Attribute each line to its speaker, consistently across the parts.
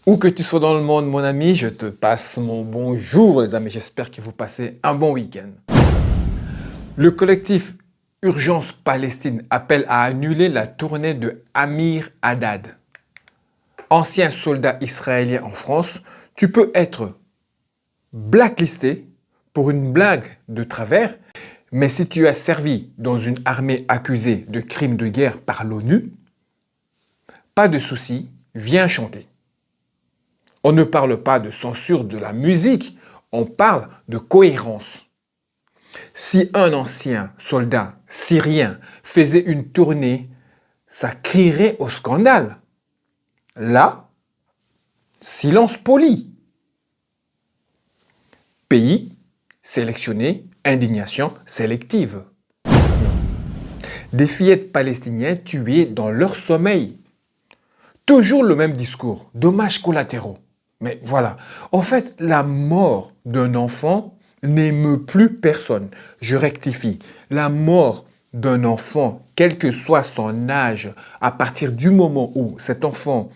Speaker 1: Où que tu sois dans le monde, mon ami, je te passe mon bonjour, les amis. J'espère que vous passez un bon week-end. Le collectif Urgence Palestine appelle à annuler la tournée de Amir Haddad. Ancien soldat israélien en France, tu peux être blacklisté pour une blague de travers, mais si tu as servi dans une armée accusée de crimes de guerre par l'ONU, pas de souci, viens chanter. On ne parle pas de censure de la musique, on parle de cohérence. Si un ancien soldat syrien faisait une tournée, ça crierait au scandale. Là, silence poli. Pays sélectionné, indignation sélective. Des fillettes palestiniennes tuées dans leur sommeil. Toujours le même discours, dommages collatéraux. Mais voilà, en fait, la mort d'un enfant n'émeut plus personne. Je rectifie. La mort d'un enfant, quel que soit son âge, à partir du moment où cet enfant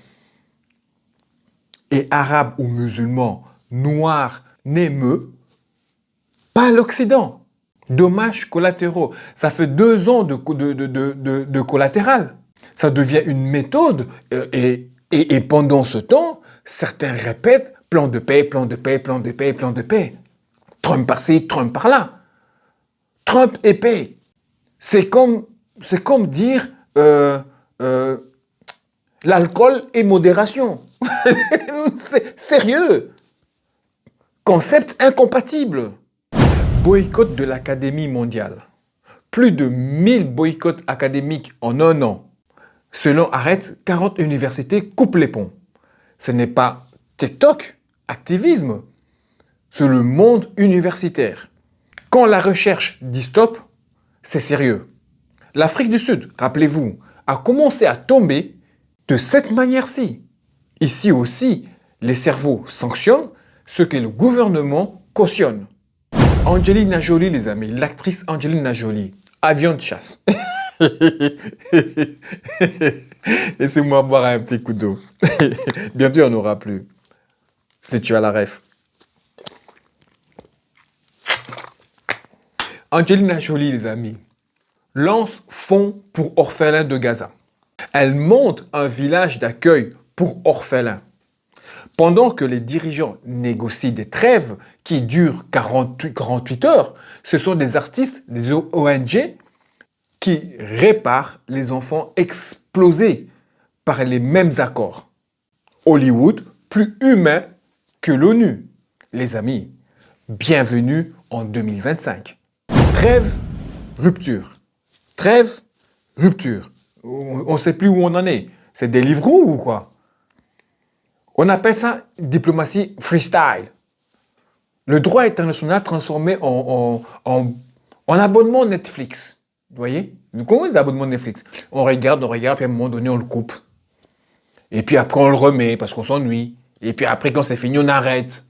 Speaker 1: est arabe ou musulman, noir, n'émeut pas l'Occident. Dommages collatéraux. Ça fait 2 ans de collatéral. Ça devient une méthode et pendant ce temps, certains répètent plan de paix, plan de paix, plan de paix, plan de paix. Trump par-ci, Trump par-là. Trump et paix. C'est comme dire l'alcool et modération. C'est sérieux. Concept incompatible. Boycott de l'Académie mondiale. Plus de 1000 boycotts académiques en un an. Selon Arrête, 40 universités coupent les ponts. Ce n'est pas TikTok, activisme. C'est le monde universitaire. Quand la recherche dit stop, c'est sérieux. L'Afrique du Sud, rappelez-vous, a commencé à tomber de cette manière-ci. Ici aussi, les cerveaux sanctionnent ce que le gouvernement cautionne. Angelina Jolie, les amis, l'actrice Angelina Jolie, avion de chasse. Laissez-moi boire un petit coup d'eau. Bientôt, il n'y en aura plus. Si tu as la ref. Angelina Jolie, les amis, lance fonds pour orphelins de Gaza. Elle monte un village d'accueil pour orphelins. Pendant que les dirigeants négocient des trêves qui durent 48 heures, ce sont des artistes, des ONG, qui réparent les enfants explosés par les mêmes accords. Hollywood, plus humain que l'ONU. Les amis, bienvenue en 2025. Trêve, rupture. Trêve, rupture. On ne sait plus où on en est. C'est des livres ou quoi? On appelle ça diplomatie freestyle. Le droit international transformé en abonnement Netflix. Vous voyez? Vous connaissez les abonnements Netflix? On regarde, puis à un moment donné, on le coupe. Et puis après, on le remet parce qu'on s'ennuie. Et puis après, quand c'est fini, on arrête.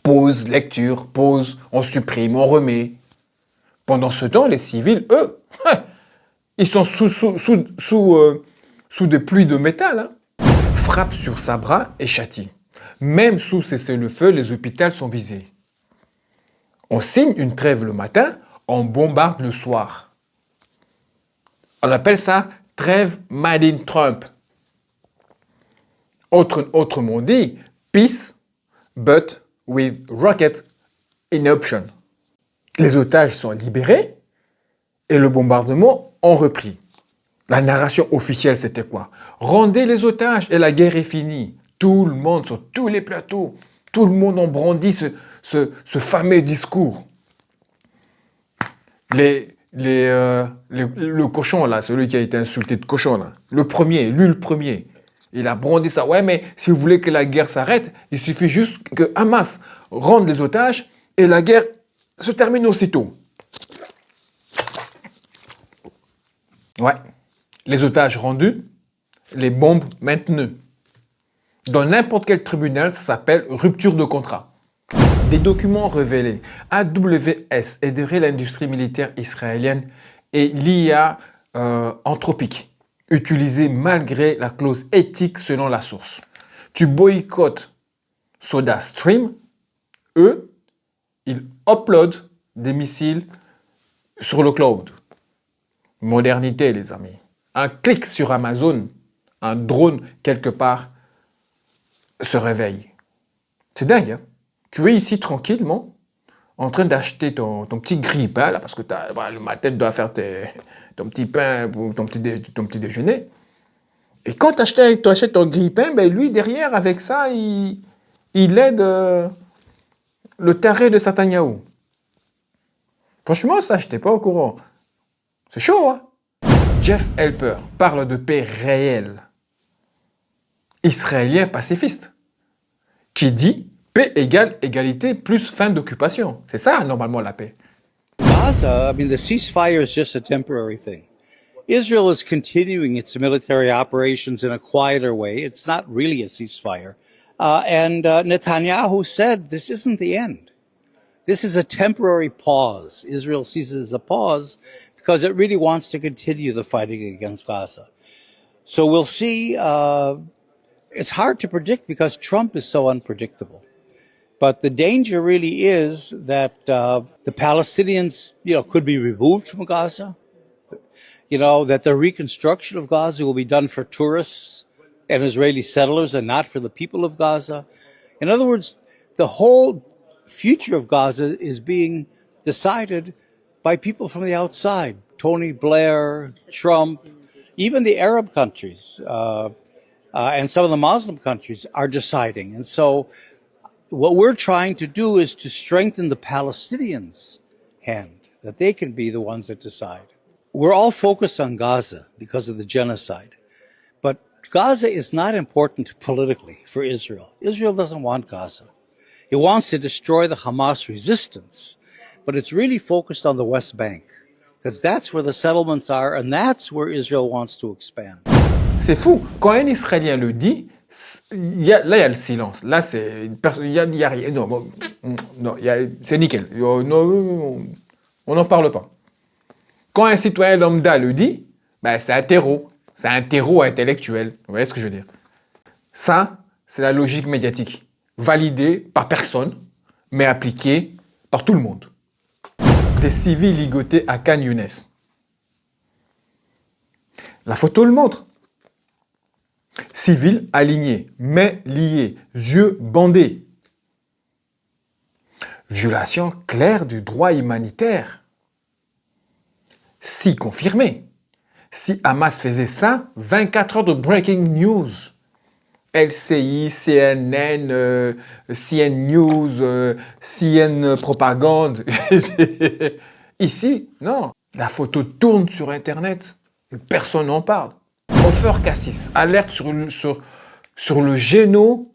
Speaker 1: Pause, lecture, pause, on supprime, on remet. Pendant ce temps, les civils, eux, ils sont sous des pluies de métal. Hein. Frappe sur sa bras et châtie. Même sous cessez-le-feu, les hôpitaux sont visés. On signe une trêve le matin, on bombarde le soir. On appelle ça trêve made in Trump. Autrement dit, peace, but with rocket in option. Les otages sont libérés et le bombardement en repris. La narration officielle, c'était quoi? Rendez les otages et la guerre est finie. Tout le monde, sur tous les plateaux, tout le monde en brandit ce fameux discours. Le cochon, là, celui qui a été insulté de cochon, là, le premier, il a brandi ça. Ouais, mais si vous voulez que la guerre s'arrête, il suffit juste que Hamas rende les otages et la guerre se termine aussitôt. Ouais. Les otages rendus, les bombes maintenues. Dans n'importe quel tribunal, ça s'appelle rupture de contrat. Des documents révélés. AWS aiderait l'industrie militaire israélienne et l'IA anthropique, utilisée malgré la clause éthique selon la source. Tu boycottes SodaStream, eux, ils uploadent des missiles sur le cloud. Modernité, les amis. Un clic sur Amazon, un drone quelque part se réveille. C'est dingue, hein? Tu es ici tranquillement, en train d'acheter ton petit grille-pain, là, parce que voilà, le matin, tu dois faire ton petit pain pour ton petit déjeuner. Et quand tu achètes ton grille-pain, ben lui, derrière, avec ça, il aide le taré de Sataniaou. Franchement, ça, je n'étais pas au courant. C'est chaud, hein? Jeff Helper parle de paix réelle. Israélien pacifiste. Qui dit paix égale égalité plus fin d'occupation. C'est ça, normalement, la paix.
Speaker 2: Gaza, I mean, the ceasefire is just a temporary thing. Israel is continuing its military operations in a quieter way. It's not really a ceasefire. And Netanyahu said this isn't the end. This is a temporary pause. Israel sees it as a pause because it really wants to continue the fighting against Gaza. So we'll see. It's hard to predict because Trump is so unpredictable. But the danger really is that the Palestinians, could be removed from Gaza. That the reconstruction of Gaza will be done for tourists and Israeli settlers and not for the people of Gaza. In other words, the whole future of Gaza is being decided by people from the outside. Tony Blair, Trump, even the Arab countries and some of the Muslim countries are deciding. And so what we're trying to do is to strengthen the Palestinians' hand, that they can be the ones that decide. We're all focused on Gaza because of the genocide. But Gaza is not important politically for Israel. Israel doesn't want Gaza. It wants to destroy the Hamas resistance. But it's really focused on the West Bank because that's where the settlements are and that's where Israel wants to expand.
Speaker 1: C'est fou. Quand un Israélien le dit, là, il y a le silence. Là, il y a rien. Non, c'est nickel. Non, on n'en parle pas. Quand un citoyen lambda le dit, ben, c'est un terreau. C'est un terreau intellectuel. Vous voyez ce que je veux dire? Ça, c'est la logique médiatique. Validée par personne, mais appliquée par tout le monde. Des civils ligotés à Khan Younes. La photo le montre. Civils alignés, mains liées, yeux bandés. Violation claire du droit humanitaire. Si confirmé. Si Hamas faisait ça, 24 heures de breaking news. LCI, CNN, CN News, CN Propagande. Ici, non. La photo tourne sur Internet et personne n'en parle. Ofer Cassis alerte sur le géno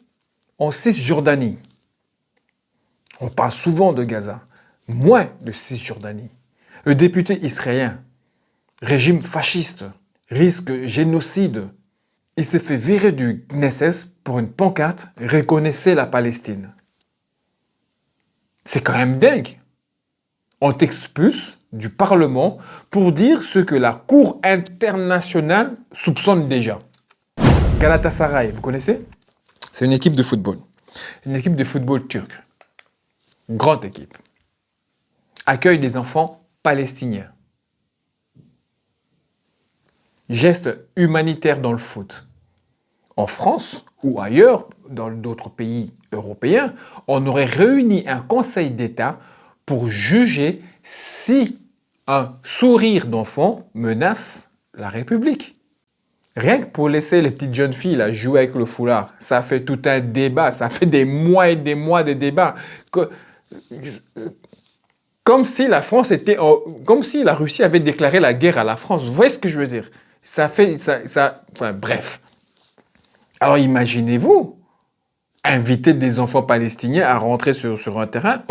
Speaker 1: en Cisjordanie. On parle souvent de Gaza, moins de Cisjordanie. Le député israélien, régime fasciste, risque génocide. Il s'est fait virer du Knesset pour une pancarte « Reconnaissez la Palestine ». C'est quand même dingue. On t'expulse du Parlement pour dire ce que la Cour internationale soupçonne déjà. Galatasaray, vous connaissez? C'est une équipe de football. Une équipe de football turque. Une grande équipe. Accueille des enfants palestiniens. Geste humanitaire dans le foot. En France ou ailleurs, dans d'autres pays européens, on aurait réuni un conseil d'État pour juger si un sourire d'enfant menace la République. Rien que pour laisser les petites jeunes filles là, jouer avec le foulard, ça fait tout un débat, ça fait des mois et des mois de débats. Comme si la France était, comme si la Russie avait déclaré la guerre à la France. Vous voyez ce que je veux dire? Enfin bref. Alors imaginez-vous, inviter des enfants palestiniens à rentrer sur un terrain.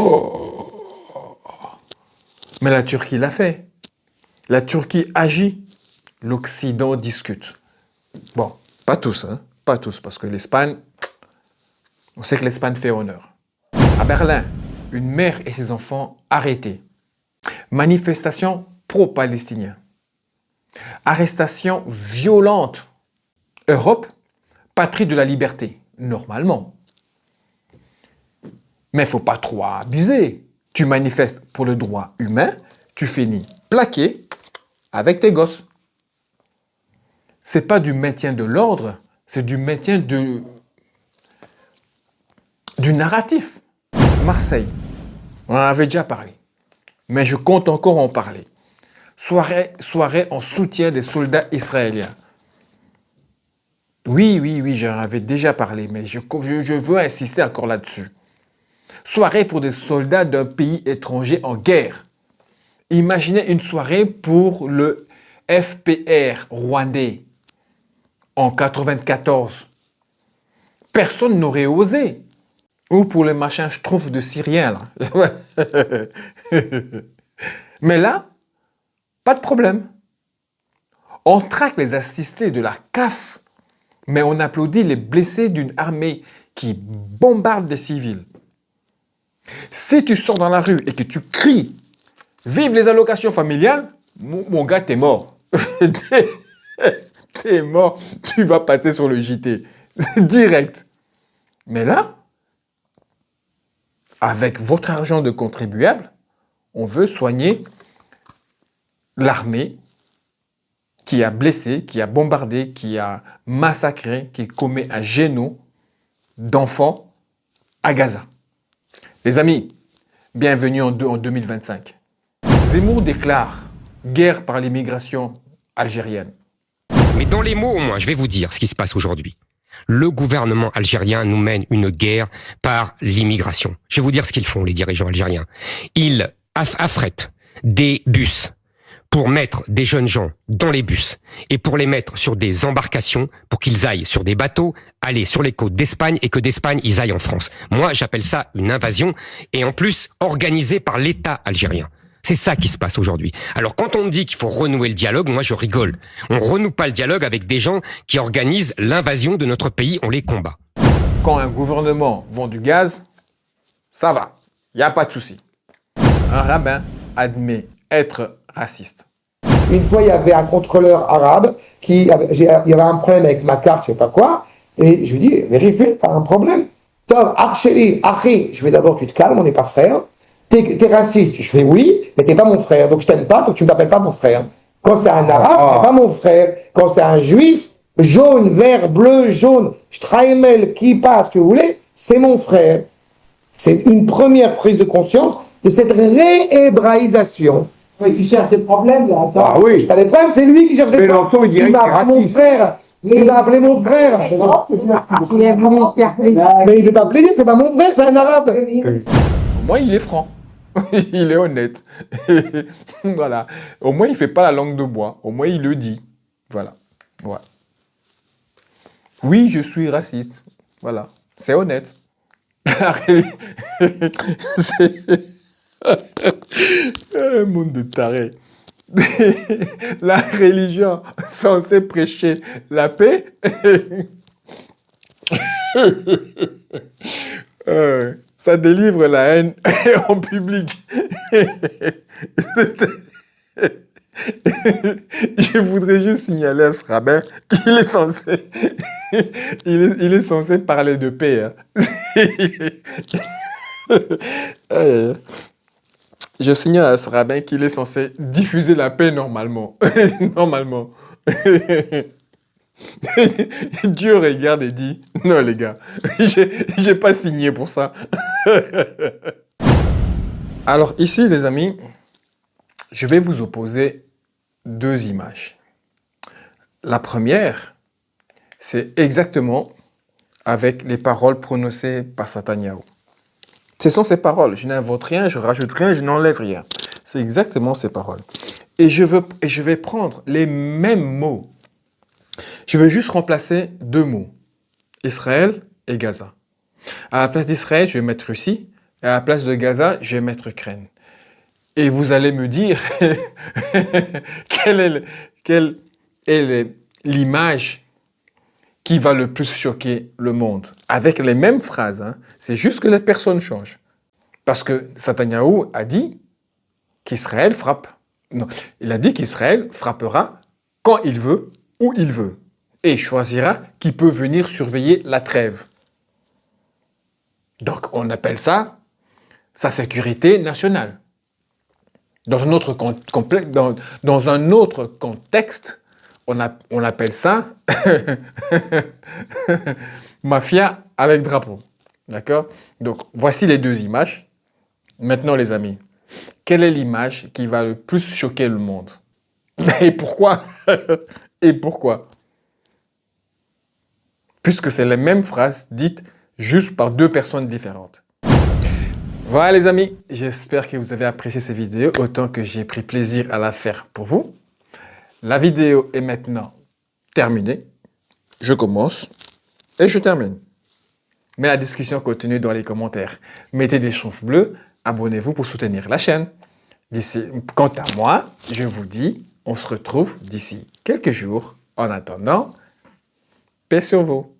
Speaker 1: Mais la Turquie l'a fait. La Turquie agit. L'Occident discute. Bon, pas tous, hein. Pas tous, parce que l'Espagne, on sait que l'Espagne fait honneur. À Berlin, une mère et ses enfants arrêtés. Manifestation pro-palestinien. Arrestation violente. Europe, patrie de la liberté. normalement. Mais il ne faut pas trop abuser. Tu manifestes pour le droit humain, tu finis plaqué avec tes gosses. Ce n'est pas du maintien de l'ordre, c'est du maintien du narratif. Marseille, on en avait déjà parlé, mais je compte encore en parler. Soirée en soutien des soldats israéliens. Oui, j'en avais déjà parlé, mais je veux insister encore là-dessus. Soirée pour des soldats d'un pays étranger en guerre. Imaginez une soirée pour le FPR rwandais en 94. Personne n'aurait osé. Ou pour les machins schtroumpfs de Syriens, là. Mais là, pas de problème. On traque les assistés de la CAF, mais on applaudit les blessés d'une armée qui bombarde des civils. Si tu sors dans la rue et que tu cries « Vive les allocations familiales », mon gars, t'es mort. T'es mort, tu vas passer sur le JT. Direct. Mais là, avec votre argent de contribuable, on veut soigner l'armée qui a blessé, qui a bombardé, qui a massacré, qui commet un génocide d'enfants à Gaza. Les amis, bienvenue en 2025. Zemmour déclare guerre par l'immigration algérienne.
Speaker 3: Mais dans les mots, au moins, je vais vous dire ce qui se passe aujourd'hui. Le gouvernement algérien nous mène une guerre par l'immigration. Je vais vous dire ce qu'ils font, les dirigeants algériens. Ils affrètent des bus pour mettre des jeunes gens dans les bus et pour les mettre sur des embarcations pour qu'ils aillent sur des bateaux, aller sur les côtes d'Espagne et que d'Espagne, ils aillent en France. Moi, j'appelle ça une invasion et en plus organisée par l'État algérien. C'est ça qui se passe aujourd'hui. Alors quand on me dit qu'il faut renouer le dialogue, moi je rigole. On renoue pas le dialogue avec des gens qui organisent l'invasion de notre pays, on les combat.
Speaker 1: Quand un gouvernement vend du gaz, ça va, il n'y a pas de souci. Un rabbin admet être raciste.
Speaker 4: Une fois, il y avait un contrôleur arabe il y avait un problème avec ma carte, je sais pas quoi, et je lui dis, vérifie, t'as un problème. Tov, Archeli, Achi, je vais d'abord, tu te calmes, on n'est pas frères. T'es raciste, je fais oui, mais t'es pas mon frère, donc je t'aime pas, donc tu m'appelles pas mon frère. Quand c'est un arabe, t'es pas mon frère. Quand c'est un juif, jaune, vert, bleu, jaune, Streimel, kippa, ce que vous voulez, c'est mon frère. C'est une première prise de conscience de cette réhébraïsation.
Speaker 5: Oui, tu cherches des problèmes, là. Attends.
Speaker 4: Ah oui. T'as des problèmes, c'est lui qui cherche des problèmes.
Speaker 5: il
Speaker 4: m'a appelé mon frère. Il m'a appelé mon frère.
Speaker 5: Il a voulu faire plaisir.
Speaker 4: Mais il ne veut pas plaisir, c'est pas mon frère, c'est un arabe.
Speaker 1: Au moins, il est franc. Il est honnête. Voilà. Au moins, il ne fait pas la langue de bois. Au moins, il le dit. Voilà. Ouais. Oui, je suis raciste. Voilà. C'est honnête. C'est un monde de tarés. La religion censée prêcher la paix ça délivre la haine en public. Je voudrais juste signaler à ce rabbin qu'il est censé il est censé parler de paix. Hein. Je signale à ce rabbin qu'il est censé diffuser la paix normalement. Normalement. Dieu regarde et dit, non les gars, j'ai pas signé pour ça. Alors ici les amis, je vais vous opposer deux images. La première, c'est exactement avec les paroles prononcées par Netanyahu. Ce sont ces paroles. Je n'invente rien, je rajoute rien, je n'enlève rien. C'est exactement ces paroles. Et je vais prendre les mêmes mots. Je veux juste remplacer deux mots. Israël et Gaza. À la place d'Israël, je vais mettre Russie. Et à la place de Gaza, je vais mettre Ukraine. Et vous allez me dire quelle est l'image qui va le plus choquer le monde. Avec les mêmes phrases. Hein. C'est juste que les personnes changent. Parce que Netanyahu a dit qu'Israël frappe. Non, il a dit qu'Israël frappera quand il veut, où il veut. Et choisira qui peut venir surveiller la trêve. Donc, on appelle ça sa sécurité nationale. Dans un autre, dans un autre contexte, on appelle ça mafia avec drapeau. D'accord? Donc, voici les deux images. Maintenant, les amis, quelle est l'image qui va le plus choquer le monde? Et pourquoi? Et pourquoi? Puisque c'est les mêmes phrases dites juste par deux personnes différentes. Voilà les amis, j'espère que vous avez apprécié cette vidéo autant que j'ai pris plaisir à la faire pour vous. La vidéo est maintenant terminée. Je commence et je termine. Mais la discussion continue dans les commentaires. Mettez des chauves bleus, abonnez-vous pour soutenir la chaîne. Quant à moi, je vous dis, on se retrouve d'ici quelques jours. En attendant, paix sur vous.